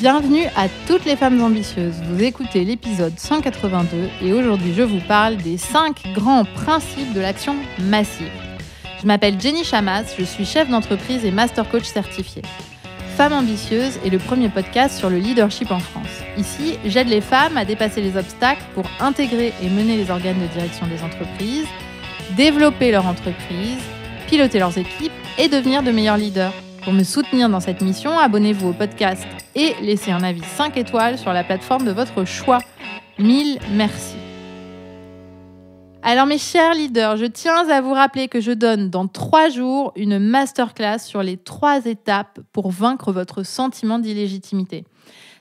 Bienvenue à toutes les femmes ambitieuses. Vous écoutez l'épisode 182 et aujourd'hui je vous parle des 5 grands principes de l'action massive. Je m'appelle Jenny Chamas, je suis chef d'entreprise et master coach certifié. Femmes ambitieuses est le premier podcast sur le leadership en France. Ici, j'aide les femmes à dépasser les obstacles pour intégrer et mener les organes de direction des entreprises, développer leur entreprise, piloter leurs équipes et devenir de meilleurs leaders. Pour me soutenir dans cette mission, abonnez-vous au podcast et laissez un avis 5 étoiles sur la plateforme de votre choix. 1000 merci. Alors mes chers leaders, je tiens à vous rappeler que je donne dans 3 jours une masterclass sur les 3 étapes pour vaincre votre sentiment d'illégitimité.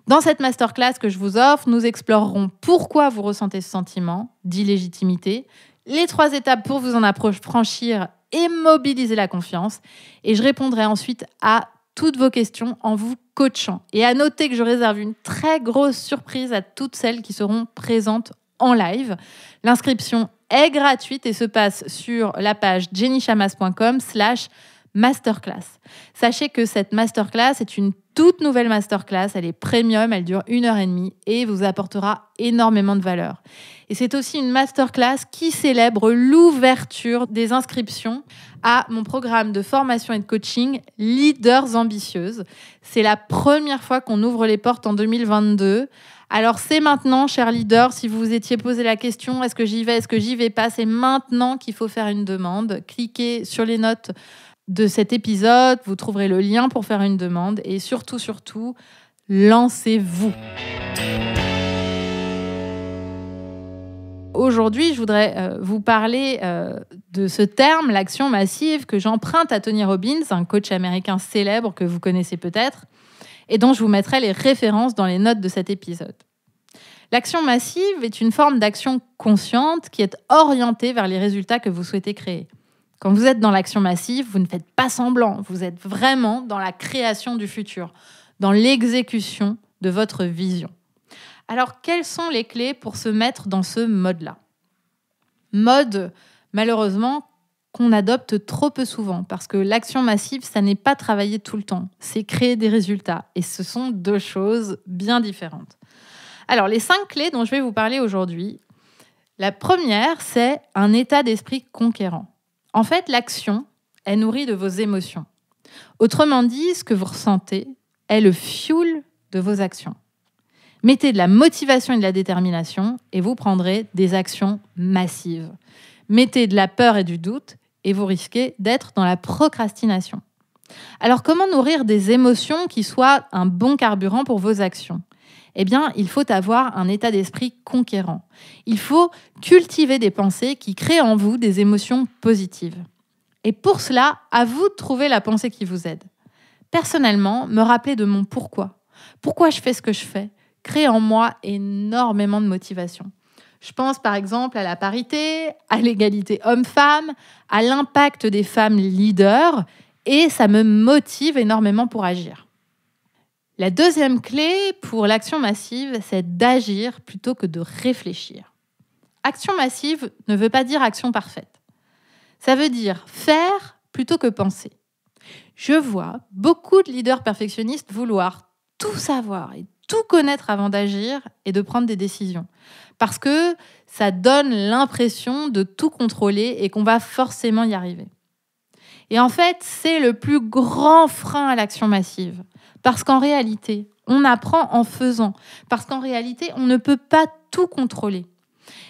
Dans cette masterclass que je vous offre, nous explorerons pourquoi vous ressentez ce sentiment d'illégitimité, les 3 étapes pour vous en affranchir et mobiliser la confiance. Et je répondrai ensuite à toutes vos questions en vous coachant. Et à noter que je réserve une très grosse surprise à toutes celles qui seront présentes en live. L'inscription est gratuite et se passe sur la page jennychamas.com/masterclass. Sachez que cette masterclass est une toute nouvelle masterclass, elle est premium, elle dure 1h30 et vous apportera énormément de valeur. Et c'est aussi une masterclass qui célèbre l'ouverture des inscriptions à mon programme de formation et de coaching Leaders Ambitieuses. C'est la première fois qu'on ouvre les portes en 2022. Alors c'est maintenant, chers leaders, si vous vous étiez posé la question, est-ce que j'y vais, est-ce que j'y vais pas, c'est maintenant qu'il faut faire une demande. Cliquez sur les notes de cet épisode, vous trouverez le lien pour faire une demande et surtout, lancez-vous. Aujourd'hui, je voudrais vous parler de ce terme, l'action massive, que j'emprunte à Tony Robbins, un coach américain célèbre que vous connaissez peut-être, et dont je vous mettrai les références dans les notes de cet épisode. L'action massive est une forme d'action consciente qui est orientée vers les résultats que vous souhaitez créer. Quand vous êtes dans l'action massive, vous ne faites pas semblant, vous êtes vraiment dans la création du futur, dans l'exécution de votre vision. Alors, quelles sont les clés pour se mettre dans ce mode-là ? Mode, malheureusement, qu'on adopte trop peu souvent, parce que l'action massive, ça n'est pas travailler tout le temps, c'est créer des résultats. Et ce sont 2 choses bien différentes. Alors, les 5 clés dont je vais vous parler aujourd'hui, la première, c'est un état d'esprit conquérant. En fait, l'action est nourrie de vos émotions. Autrement dit, ce que vous ressentez est le fuel de vos actions. Mettez de la motivation et de la détermination et vous prendrez des actions massives. Mettez de la peur et du doute et vous risquez d'être dans la procrastination. Alors, comment nourrir des émotions qui soient un bon carburant pour vos actions ? Eh bien, il faut avoir un état d'esprit conquérant. Il faut cultiver des pensées qui créent en vous des émotions positives. Et pour cela, à vous de trouver la pensée qui vous aide. Personnellement, me rappeler de mon pourquoi. Pourquoi je fais ce que je fais crée en moi énormément de motivation. Je pense par exemple à la parité, à l'égalité homme-femme, à l'impact des femmes leaders et ça me motive énormément pour agir. La deuxième clé pour l'action massive, c'est d'agir plutôt que de réfléchir. Action massive ne veut pas dire action parfaite. Ça veut dire faire plutôt que penser. Je vois beaucoup de leaders perfectionnistes vouloir tout savoir et tout connaître avant d'agir et de prendre des décisions. Parce que ça donne l'impression de tout contrôler et qu'on va forcément y arriver. Et en fait, c'est le plus grand frein à l'action massive. Parce qu'en réalité, on apprend en faisant. Parce qu'en réalité, on ne peut pas tout contrôler.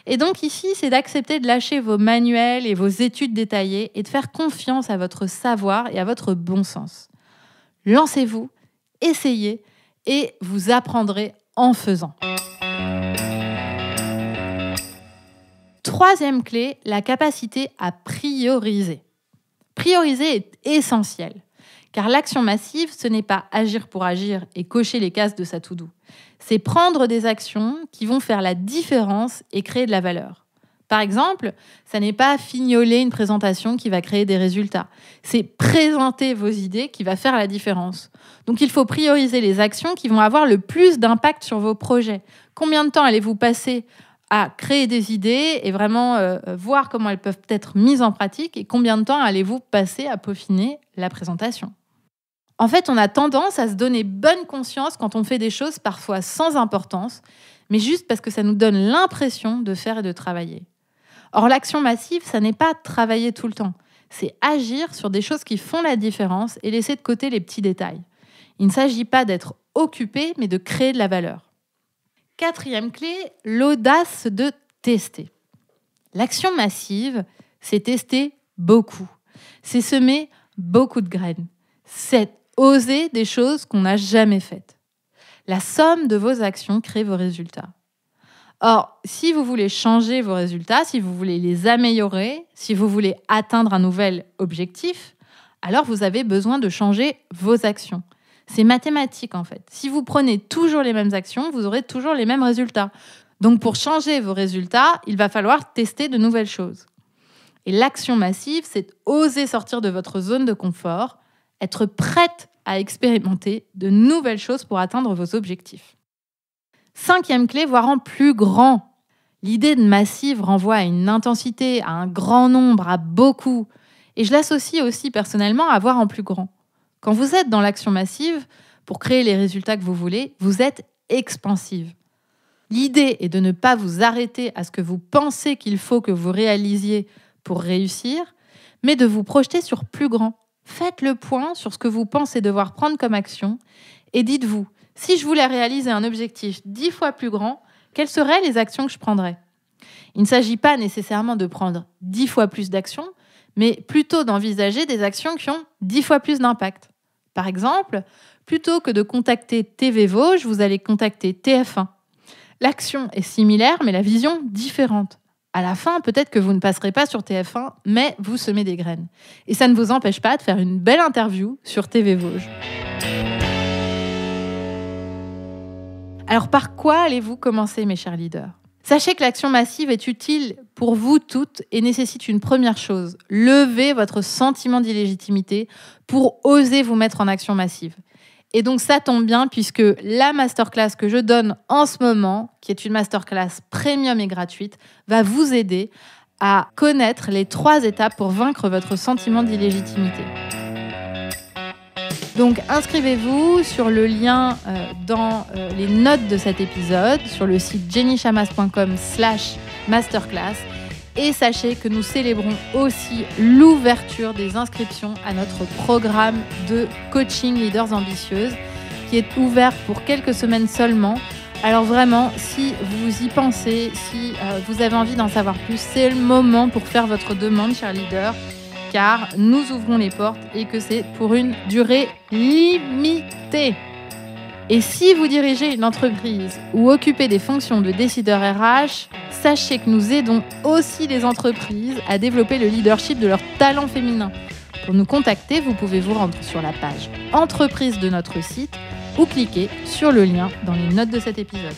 Et donc ici, c'est d'accepter de lâcher vos manuels et vos études détaillées et de faire confiance à votre savoir et à votre bon sens. Lancez-vous, essayez et vous apprendrez en faisant. Troisième clé, la capacité à prioriser. Prioriser est essentiel. Car l'action massive, ce n'est pas agir pour agir et cocher les cases de sa to-do. C'est prendre des actions qui vont faire la différence et créer de la valeur. Par exemple, ça n'est pas fignoler une présentation qui va créer des résultats. C'est présenter vos idées qui va faire la différence. Donc il faut prioriser les actions qui vont avoir le plus d'impact sur vos projets. Combien de temps allez-vous passer à créer des idées et vraiment voir comment elles peuvent être mises en pratique et combien de temps allez-vous passer à peaufiner la présentation ? En fait, on a tendance à se donner bonne conscience quand on fait des choses parfois sans importance, mais juste parce que ça nous donne l'impression de faire et de travailler. Or, l'action massive, ça n'est pas travailler tout le temps. C'est agir sur des choses qui font la différence et laisser de côté les petits détails. Il ne s'agit pas d'être occupé, mais de créer de la valeur. 4e clé, l'audace de tester. L'action massive, c'est tester beaucoup. C'est semer beaucoup de graines. C'est oser des choses qu'on n'a jamais faites. La somme de vos actions crée vos résultats. Or, si vous voulez changer vos résultats, si vous voulez les améliorer, si vous voulez atteindre un nouvel objectif, alors vous avez besoin de changer vos actions. C'est mathématique en fait. Si vous prenez toujours les mêmes actions, vous aurez toujours les mêmes résultats. Donc pour changer vos résultats, il va falloir tester de nouvelles choses. Et l'action massive, c'est oser sortir de votre zone de confort, être prête à expérimenter de nouvelles choses pour atteindre vos objectifs. 5e clé, voir en plus grand. L'idée de massive renvoie à une intensité, à un grand nombre, à beaucoup. Et je l'associe aussi personnellement à voir en plus grand. Quand vous êtes dans l'action massive, pour créer les résultats que vous voulez, vous êtes expansive. L'idée est de ne pas vous arrêter à ce que vous pensez qu'il faut que vous réalisiez pour réussir, mais de vous projeter sur plus grand. Faites le point sur ce que vous pensez devoir prendre comme action et dites-vous, si je voulais réaliser un objectif 10 fois plus grand, quelles seraient les actions que je prendrais ? Il ne s'agit pas nécessairement de prendre 10 fois plus d'actions, mais plutôt d'envisager des actions qui ont 10 fois plus d'impact. Par exemple, plutôt que de contacter TV Vosges, vous allez contacter TF1. L'action est similaire, mais la vision différente. À la fin, peut-être que vous ne passerez pas sur TF1, mais vous semez des graines. Et ça ne vous empêche pas de faire une belle interview sur TV Vosges. Alors, par quoi allez-vous commencer, mes chers leaders ? Sachez que l'action massive est utile pour vous toutes et nécessite une première chose, lever votre sentiment d'illégitimité pour oser vous mettre en action massive. Et donc ça tombe bien puisque la masterclass que je donne en ce moment, qui est une masterclass premium et gratuite, va vous aider à connaître les 3 étapes pour vaincre votre sentiment d'illégitimité. Donc inscrivez-vous sur le lien dans les notes de cet épisode, sur le site jennychamas.com/masterclass. Et sachez que nous célébrons aussi l'ouverture des inscriptions à notre programme de coaching Leaders Ambitieuses, qui est ouvert pour quelques semaines seulement. Alors vraiment, si vous y pensez, si vous avez envie d'en savoir plus, c'est le moment pour faire votre demande, chers leaders, car nous ouvrons les portes et que c'est pour une durée limitée. Et si vous dirigez une entreprise ou occupez des fonctions de décideur RH, sachez que nous aidons aussi les entreprises à développer le leadership de leurs talents féminins. Pour nous contacter, vous pouvez vous rendre sur la page entreprise de notre site ou cliquer sur le lien dans les notes de cet épisode.